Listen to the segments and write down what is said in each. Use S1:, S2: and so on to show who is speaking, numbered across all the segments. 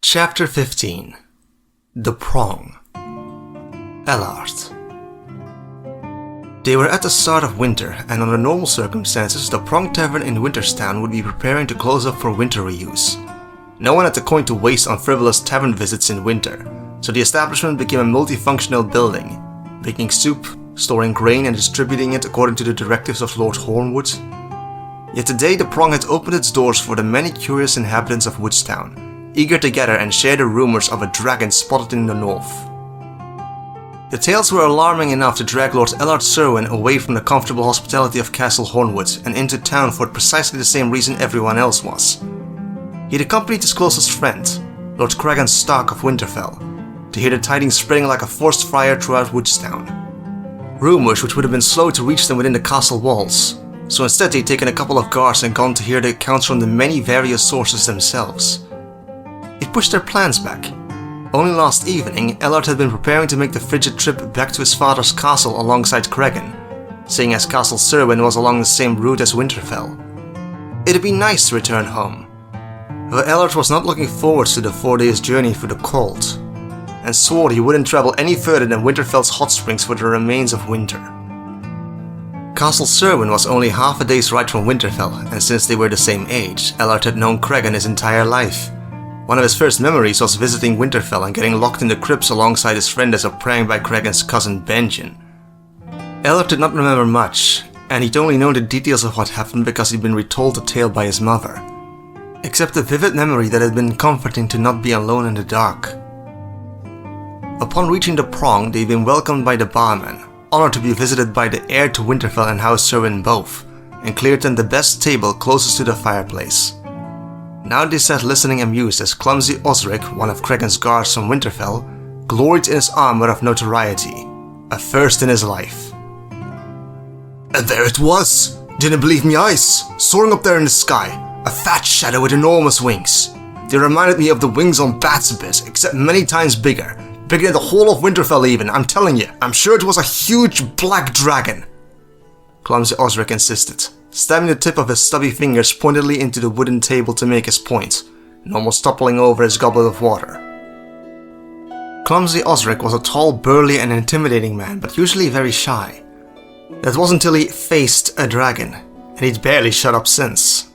S1: Chapter 15. The Prong. Ellard. They were at the start of winter, and under normal circumstances, the Prong Tavern in Winterstown would be preparing to close up for winter reuse. No one had the coin to waste on frivolous tavern visits in winter, so the establishment became a multifunctional building, making soup, storing grain and distributing it according to the directives of Lord Hornwood. Yet today the Prong had opened its doors for the many curious inhabitants of Woodstown, eager to gather and share the rumors of a dragon spotted in the north. The tales were alarming enough to drag Lord Ellard Serwyn away from the comfortable hospitality of Castle Hornwood and into town for precisely the same reason everyone else was. He had accompanied his closest friend, Lord Cregan Stark of Winterfell, to hear the tidings spreading like a forest fire throughout Woodstown. Rumors which would have been slow to reach them within the castle walls, so instead they'd taken a couple of guards and gone to hear the accounts from the many various sources themselves. It pushed their plans back. Only last evening, Ellard had been preparing to make the frigid trip back to his father's castle alongside Cregan, seeing as Castle Serwyn was along the same route as Winterfell. It'd be nice to return home, but Ellard was not looking forward to the 4 days journey through the cold, and swore he wouldn't travel any further than Winterfell's hot springs for the remains of winter. Castle Serwyn was only half a day's ride from Winterfell, and since they were the same age, Ellard had known Cregan his entire life. One of his first memories was visiting Winterfell and getting locked in the crypts alongside his friend as a prank by Cregan's cousin Benjen. Ellard did not remember much, and he'd only known the details of what happened because he'd been retold the tale by his mother, except the vivid memory that it had been comforting to not be alone in the dark. Upon reaching the Prong, they'd been welcomed by the barman, honored to be visited by the heir to Winterfell and House Serwyn both, and cleared them the best table closest to the fireplace. Now they sat listening amused as clumsy Osric, one of Cregan's guards from Winterfell, gloried in his armor of notoriety, a first in his life. And there it was! Didn't believe me eyes! Soaring up there in the sky, a fat shadow with enormous wings. They reminded me of the wings on bats a bit, except many times bigger. Bigger than the whole of Winterfell even, I'm telling you. I'm sure it was a huge black dragon. Clumsy Osric insisted, stabbing the tip of his stubby fingers pointedly into the wooden table to make his point, and almost toppling over his goblet of water. Clumsy Osric was a tall, burly and intimidating man, but usually very shy. That wasn't until he faced a dragon, and he'd barely shut up since.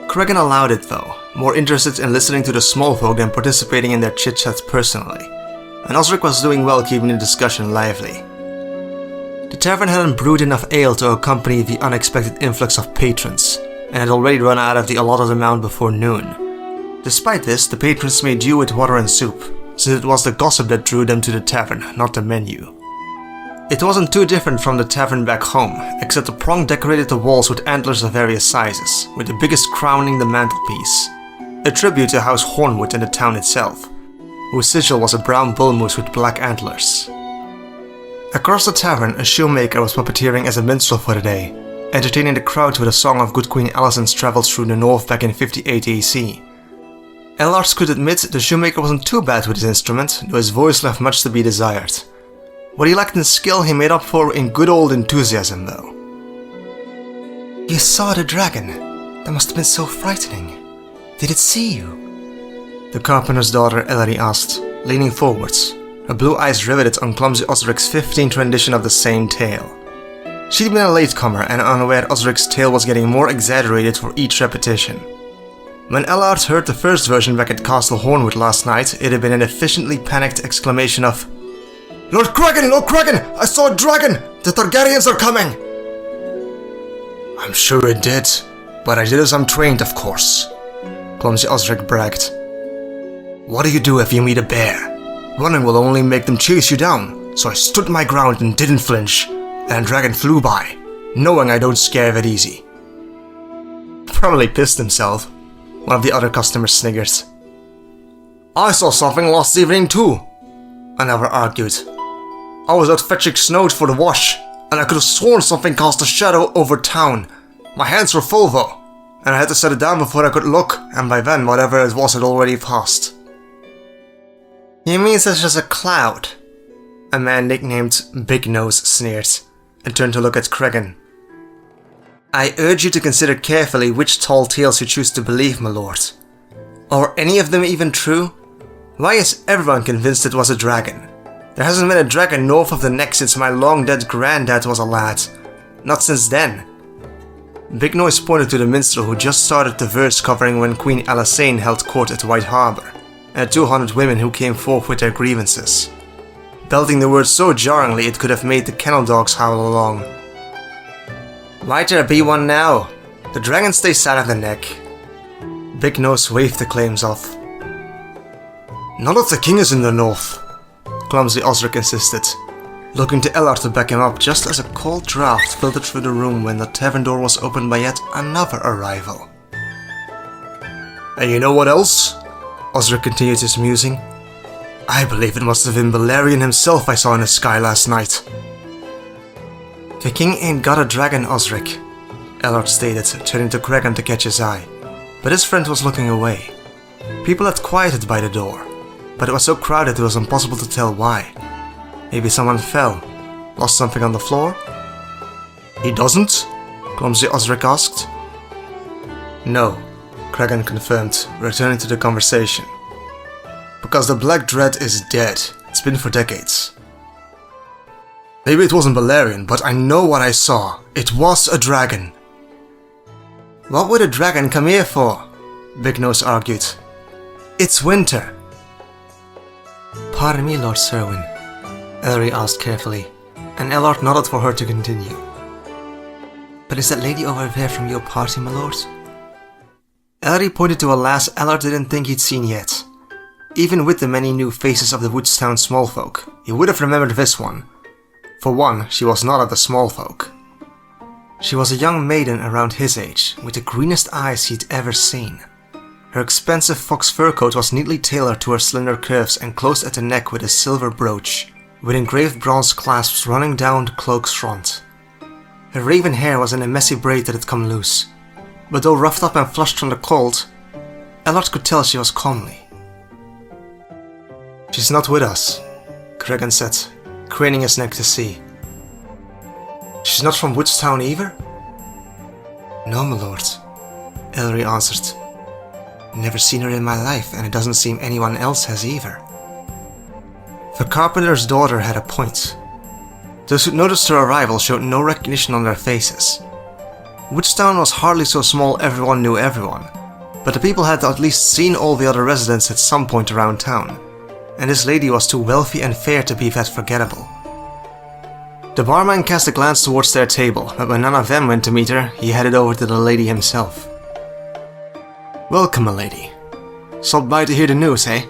S1: Cregan allowed it though, more interested in listening to the small folk than participating in their chit-chat personally, and Osric was doing well keeping the discussion lively. The tavern hadn't brewed enough ale to accompany the unexpected influx of patrons, and had already run out of the allotted amount before noon. Despite this, the patrons made do with water and soup, since it was the gossip that drew them to the tavern, not the menu. It wasn't too different from the tavern back home, except the Prong decorated the walls with antlers of various sizes, with the biggest crowning the mantelpiece, a tribute to House Hornwood and the town itself, whose sigil was a brown bull moose with black antlers. Across the tavern, a shoemaker was puppeteering as a minstrel for the day, entertaining the crowd with a song of good Queen Alicent's travels through the north back in 58 AC. Ellard could admit the shoemaker wasn't too bad with his instrument, though his voice left much to be desired. What he lacked in skill he made up for in good old enthusiasm though. You saw the dragon? That must have been so frightening. Did it see you? The carpenter's daughter Ellery asked, leaning forwards, her blue eyes riveted on clumsy Osric's 15th rendition of the same tale. She'd been a latecomer and unaware Osric's tale was getting more exaggerated for each repetition. When Ellard heard the first version back at Castle Hornwood last night, it had been an efficiently panicked exclamation of, Lord Cregan! Lord Cregan! I saw a dragon! The Targaryens are coming! I'm sure it did, but I did as I'm trained, of course, clumsy Osric bragged. What do you do if you meet a bear? Running will only make them chase you down, so I stood my ground and didn't flinch, and a dragon flew by, knowing I don't scare that easy. Probably pissed himself, one of the other customers sniggered. I saw something last evening too, another argued. I was out fetching snow for the wash, and I could have sworn something cast a shadow over town. My hands were full though, and I had to set it down before I could look, and by then whatever it was had already passed. You mean such as a cloud? A man nicknamed Big Nose sneered, and turned to look at Cregan. I urge you to consider carefully which tall tales you choose to believe, my lord. Are any of them even true? Why is everyone convinced it was a dragon? There hasn't been a dragon north of the neck since my long-dead granddad was a lad. Not since then. Big Noise pointed to the minstrel who just started the verse covering when Queen Alasane held court at White Harbor, and the 200 women who came forth with their grievances, belting the words so jarringly it could have made the kennel dogs howl along. Might there be one now? The dragon stays south of the neck. Big Nose waved the claims off. None of the king is in the north, clumsy Osric insisted, looking to Ellard to back him up just as a cold draft filtered through the room when the tavern door was opened by yet another arrival. And you know what else? Osric continued his musing. I believe it must have been Balerion himself I saw in the sky last night. The king ain't got a dragon, Osric, Ellard stated, turning to Cregan to catch his eye, but his friend was looking away. People had quieted by the door, but it was so crowded it was impossible to tell why. Maybe someone fell, lost something on the floor? He doesn't? Clumsy Osric asked. No, Cregan confirmed, returning to the conversation. Because the Black Dread is dead. It's been for decades. Maybe it wasn't Balerion, but I know what I saw. It was a dragon. What would a dragon come here for? Big Nose argued. It's winter. Pardon me, Lord Serwyn, Ellery asked carefully, and Ellard nodded for her to continue. But is that lady over there from your party, my lord? Ellery pointed to a lass Ellard didn't think he'd seen yet. Even with the many new faces of the Woodstown smallfolk, he would have remembered this one. For one, she was not of the smallfolk. She was a young maiden around his age, with the greenest eyes he'd ever seen. Her expensive fox fur coat was neatly tailored to her slender curves and closed at the neck with a silver brooch, with engraved bronze clasps running down the cloak's front. Her raven hair was in a messy braid that had come loose, but though roughed up and flushed from the cold, Ellard could tell she was comely. She's not with us, Cregan said, craning his neck to see. She's not from Woodstown either? No, my lord, Ellery answered. Never seen her in my life, and it doesn't seem anyone else has either. The carpenter's daughter had a point. Those who noticed her arrival showed no recognition on their faces. Woodstown was hardly so small everyone knew everyone, but the people had at least seen all the other residents at some point around town, and this lady was too wealthy and fair to be that forgettable. The barman cast a glance towards their table, but when none of them went to meet her, he headed over to the lady himself. Welcome, milady. Stopped by to hear the news, eh?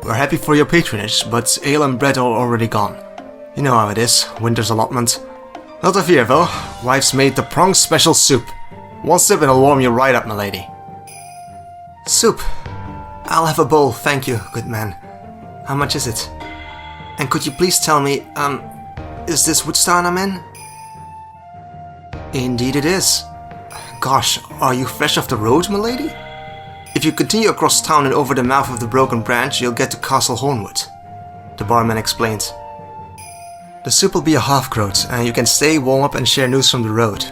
S1: We're happy for your patronage, but ale and bread are already gone. You know how it is, winter's allotment. Not to fear, though. Wife's made the prong special soup. One sip and it'll warm you right up, milady. Soup? I'll have a bowl, thank you, good man. How much is it? And could you please tell me, is this Woodstown I'm in? Indeed it is. Gosh, are you fresh off the road, milady? If you continue across town and over the mouth of the Broken Branch, you'll get to Castle Hornwood, the barman explained. The soup will be a half-groat, and you can stay, warm up and share news from the road.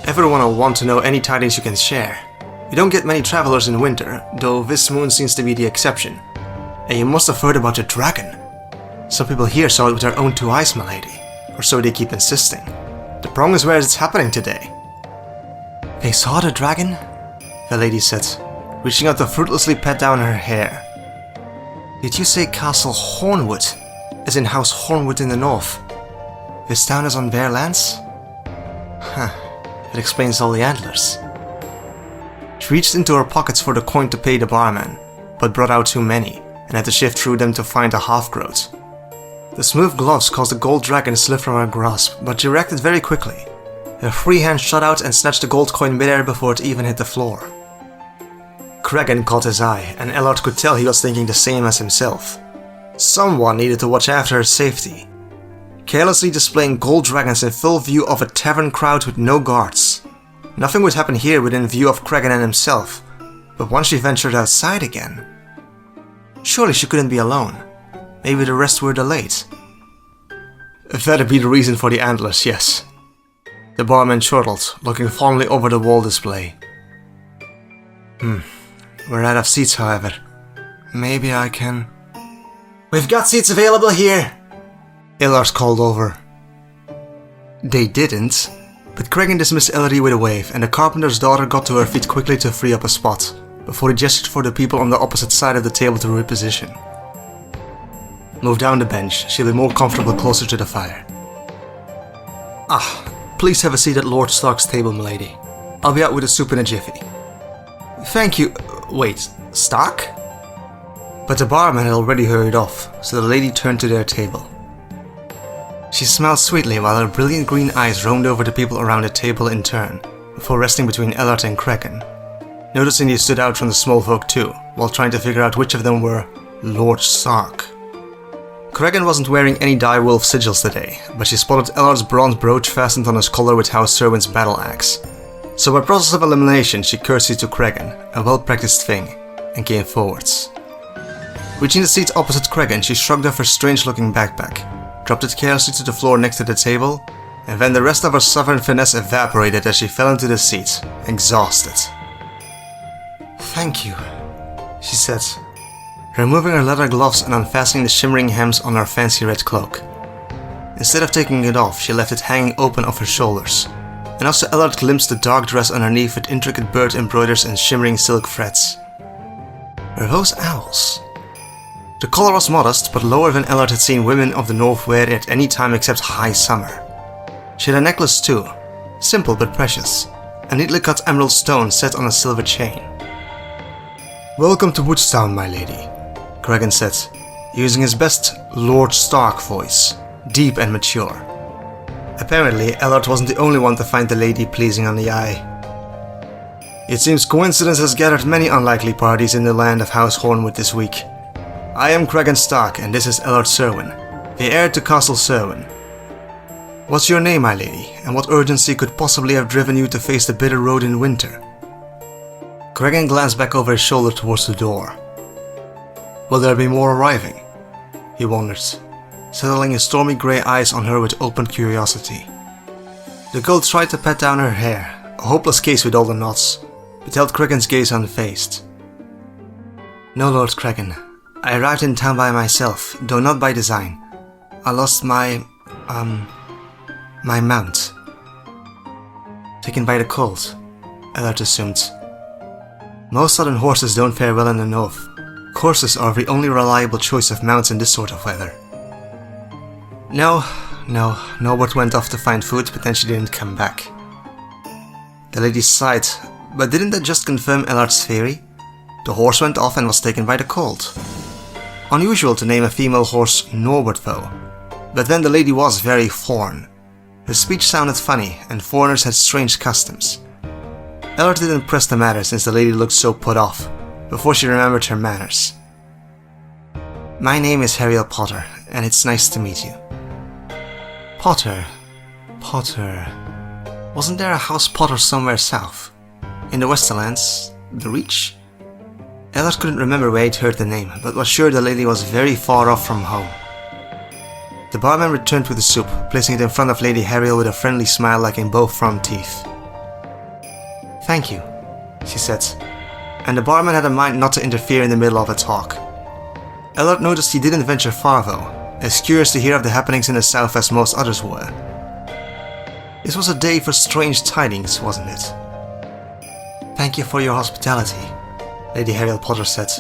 S1: Everyone will want to know any tidings you can share. You don't get many travelers in winter, though this moon seems to be the exception. And you must have heard about the dragon. Some people here saw it with their own two eyes, milady, or so they keep insisting. The prong is where it's happening today. They saw the dragon? The lady said, reaching out to fruitlessly pat down her hair. Did you say Castle Hornwood, as in House Hornwood in the north? This town is on bare lands? Huh, it explains all the antlers. She reached into her pockets for the coin to pay the barman, but brought out too many, and had to shift through them to find a half-groat. The smooth gloves caused the gold dragon to slip from her grasp, but she reacted very quickly. Her free hand shot out and snatched the gold coin midair before it even hit the floor. Cregan caught his eye, and Ellard could tell he was thinking the same as himself. Someone needed to watch after her safety. Carelessly displaying gold dragons in full view of a tavern crowd with no guards. Nothing would happen here within view of Cregan and himself, but once she ventured outside again... Surely she couldn't be alone. Maybe the rest were delayed. That'd be the reason for the antlers, yes. The barman chortled, looking fondly over the wall display. We're out of seats, however. Maybe I can... We've got seats available here! Illard called over. They didn't, but Cregan dismissed Ellery with a wave, and the carpenter's daughter got to her feet quickly to free up a spot, before he gestured for the people on the opposite side of the table to reposition. Move down the bench, she'll be more comfortable closer to the fire. Please have a seat at Lord Stark's table, milady. I'll be out with the soup in a jiffy. Thank you. Wait, Stark? But the barman had already hurried off, so the lady turned to their table. She smiled sweetly while her brilliant green eyes roamed over the people around the table in turn, before resting between Ellard and Cregan, noticing he stood out from the small folk too, while trying to figure out which of them were Lord Stark. Cregan wasn't wearing any direwolf sigils today, but she spotted Ellard's bronze brooch fastened on his collar with House Serwyn's battle axe. So by process of elimination, she curtsied to Cregan, a well-practiced thing, and came forwards. Reaching the seat opposite Cregan, she shrugged off her strange-looking backpack, dropped it carelessly to the floor next to the table, and then the rest of her southern finesse evaporated as she fell into the seat, exhausted. "Thank you," she said, removing her leather gloves and unfastening the shimmering hems on her fancy red cloak. Instead of taking it off, she left it hanging open off her shoulders, and also Ellard glimpsed the dark dress underneath with intricate bird embroiders and shimmering silk threads. Were those owls? The collar was modest, but lower than Ellard had seen women of the north wear it at any time except high summer. She had a necklace too, simple but precious, a neatly cut emerald stone set on a silver chain. "Welcome to Woodstown, my lady," Cregan said, using his best Lord Stark voice, deep and mature. Apparently, Ellard wasn't the only one to find the lady pleasing on the eye. "It seems coincidence has gathered many unlikely parties in the land of House Hornwood this week. I am Cregan Stark, and this is Ellard Serwyn, the heir to Castle Serwyn. What's your name, my lady, and what urgency could possibly have driven you to face the bitter road in winter?" Cregan glanced back over his shoulder towards the door. "Will there be more arriving?" he wondered, settling his stormy grey eyes on her with open curiosity. The girl tried to pat down her hair, a hopeless case with all the knots, but held Cregan's gaze unfazed. "No, Lord Cregan. I arrived in town by myself, though not by design. I lost my mount. Taken by the cold," Ellard assumed. "Most southern horses don't fare well in the north. Horses are the only reliable choice of mounts in this sort of weather." No, Norbert went off to find food, but then she didn't come back." The lady sighed, but didn't that just confirm Ellard's theory? The horse went off and was taken by the cold. Unusual to name a female horse Norbert though, but then the lady was very foreign. Her speech sounded funny, and foreigners had strange customs. Ellard didn't press the matter since the lady looked so put off, before she remembered her manners. "My name is Harriel Potter, and it's nice to meet you." Potter. Wasn't there a House Potter somewhere south? In the Westerlands? The Reach? Ellard couldn't remember where he'd heard the name, but was sure the lady was very far off from home. The barman returned with the soup, placing it in front of Lady Harriel with a friendly smile like in both front teeth. "Thank you," she said, and the barman had a mind not to interfere in the middle of a talk. Ellard noticed he didn't venture far though, as curious to hear of the happenings in the south as most others were. This was a day for strange tidings, wasn't it? "Thank you for your hospitality," Lady Harriel Potter said,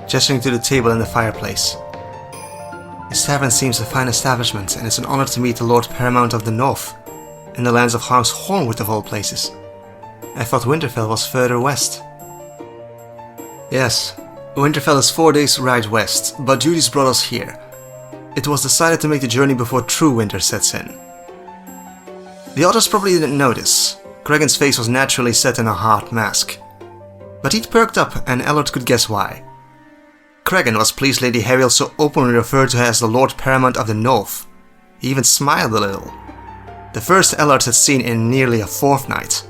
S1: gesturing to the table and the fireplace. "This tavern seems a fine establishment, and it's an honor to meet the Lord Paramount of the North, in the lands of House Hornwood of all places. I thought Winterfell was further west." "Yes, Winterfell is 4 days' ride west, but duties brought us here. It was decided to make the journey before true winter sets in." The others probably didn't notice. Cregan's face was naturally set in a hard mask. But he'd perked up, and Ellard could guess why. Cregan was pleased Lady Harriel so openly referred to her as the Lord Paramount of the North. He even smiled a little. The first Ellard had seen in nearly a fortnight.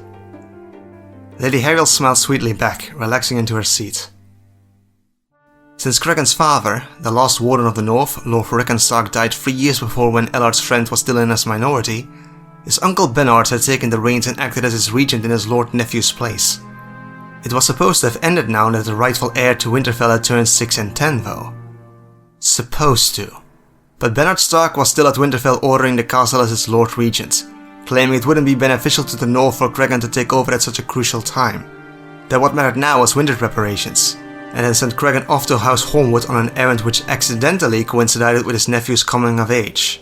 S1: Lady Harriel smiled sweetly back, relaxing into her seat. Since Cregan's father, the last Warden of the North, Lord Rickon Stark, died 3 years before when Ellard's friend was still in his minority, his uncle Bernard had taken the reins and acted as his regent in his lord nephew's place. It was supposed to have ended now that the rightful heir to Winterfell had turned 6 and 10 though. Supposed to. But Bernard Stark was still at Winterfell ordering the castle as its Lord Regent, claiming it wouldn't be beneficial to the North for Cregan to take over at such a crucial time. That what mattered now was winter preparations, and then sent Cregan off to House Holmwood on an errand which accidentally coincided with his nephew's coming of age.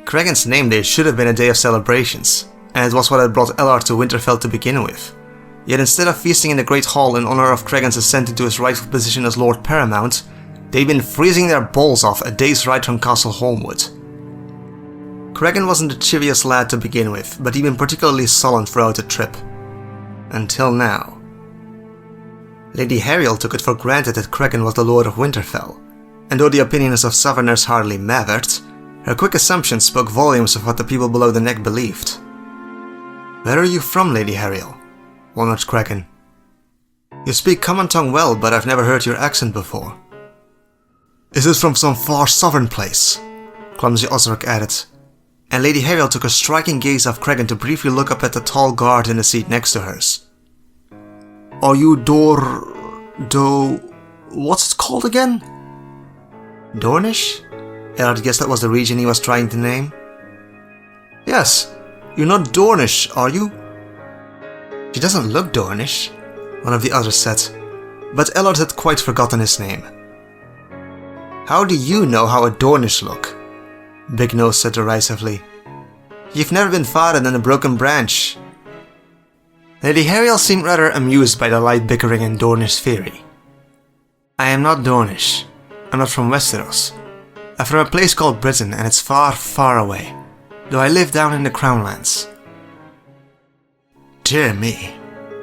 S1: Cregan's name day should have been a day of celebrations, and it was what had brought Ellaard to Winterfell to begin with. Yet instead of feasting in the Great Hall in honor of Cregan's ascent into his rightful position as Lord Paramount, they'd been freezing their balls off a day's ride from Castle Holmwood. Cregan wasn't the chivviest lad to begin with, but he'd been particularly sullen throughout the trip. Until now. Lady Hariel took it for granted that Cregan was the Lord of Winterfell, and though the opinions of Southerners hardly mattered, her quick assumptions spoke volumes of what the people below the neck believed. "Where are you from, Lady Hariel?" wondered Cregan. "You speak common tongue well, but I've never heard your accent before." "Is it from some far southern place?" clumsy Osric added, and Lady Hariel took a striking gaze off Cregan to briefly look up at the tall guard in the seat next to hers. "Are you what's it called again?" Dornish? Ellaard guessed that was the region he was trying to name. "Yes, you're not Dornish, are you?" "She doesn't look Dornish," one of the others said, but Ellaard had quite forgotten his name. "How do you know how a Dornish look?" Big Nose said derisively. "You've never been farther than a broken branch." Lady Hariel seemed rather amused by the light bickering in Dornish theory. "I am not Dornish. I'm not from Westeros. I'm from a place called Britain, and it's far, far away, though I live down in the Crownlands." "Dear me,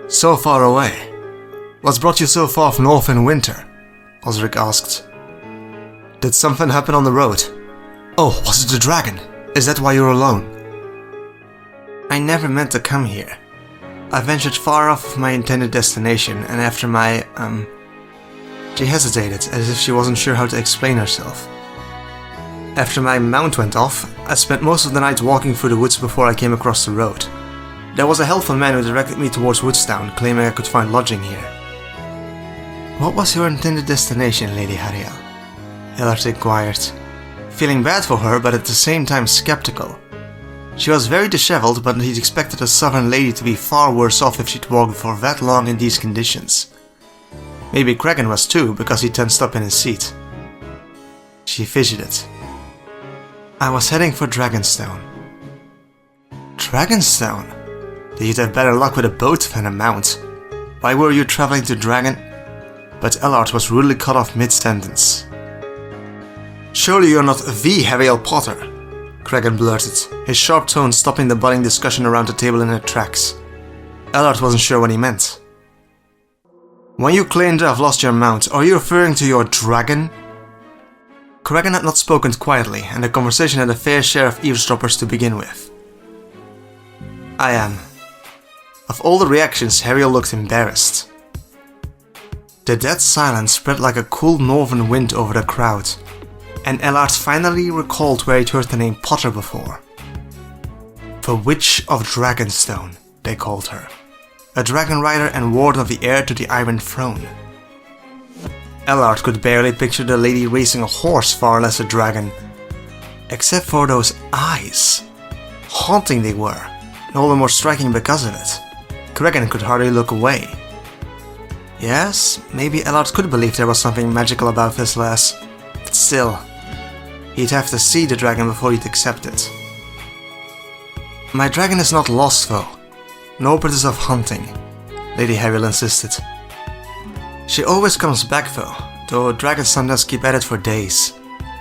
S1: so far away. What's brought you so far north in winter?" Osric asked. "Did something happen on the road? Oh, was it the dragon? Is that why you're alone?" "I never meant to come here. I ventured far off of my intended destination, and after my, She hesitated, as if she wasn't sure how to explain herself. "After my mount went off, I spent most of the night walking through the woods before I came across the road. There was a helpful man who directed me towards Woodstown, claiming I could find lodging here." "What was your intended destination, Lady Hariel?" Ellaard inquired, feeling bad for her but at the same time skeptical. She was very disheveled, but he'd expected a southern lady to be far worse off if she'd walked for that long in these conditions. Maybe Cregan was too, because he tensed up in his seat. She fidgeted. "I was heading for Dragonstone." "Dragonstone? Then you'd have better luck with a boat than a mount. Why were you traveling to Dragon?" But Ellaard was rudely cut off mid-sentence. "Surely you're not the Hariel Potter?" Cregan blurted, his sharp tone stopping the budding discussion around the table in its tracks. Ellaard wasn't sure what he meant. "When you claim to have lost your mount, are you referring to your dragon?" Cregan had not spoken quietly, and the conversation had a fair share of eavesdroppers to begin with. "I am." Of all the reactions, Hariel looked embarrassed. The dead silence spread like a cool northern wind over the crowd, and Ellaard finally recalled where he'd heard the name Potter before. The Witch of Dragonstone, they called her. A dragon rider and ward of the heir to the Iron Throne. Ellaard could barely picture the lady racing a horse, far less a dragon. Except for those eyes. Haunting they were, and all the more striking because of it. Cregan could hardly look away. Yes, maybe Ellaard could believe there was something magical about this lass, but still, he'd have to see the dragon before he'd accept it. "My dragon is not lost though. Norbert is off hunting," Lady Hariel insisted. "She always comes back though dragons sometimes keep at it for days,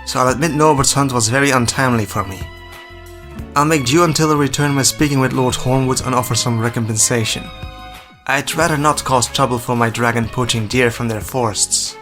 S1: so I'll admit Norbert's hunt was very untimely for me. I'll make due until her return by speaking with Lord Hornwood and offer some recompensation. I'd rather not cause trouble for my dragon poaching deer from their forests."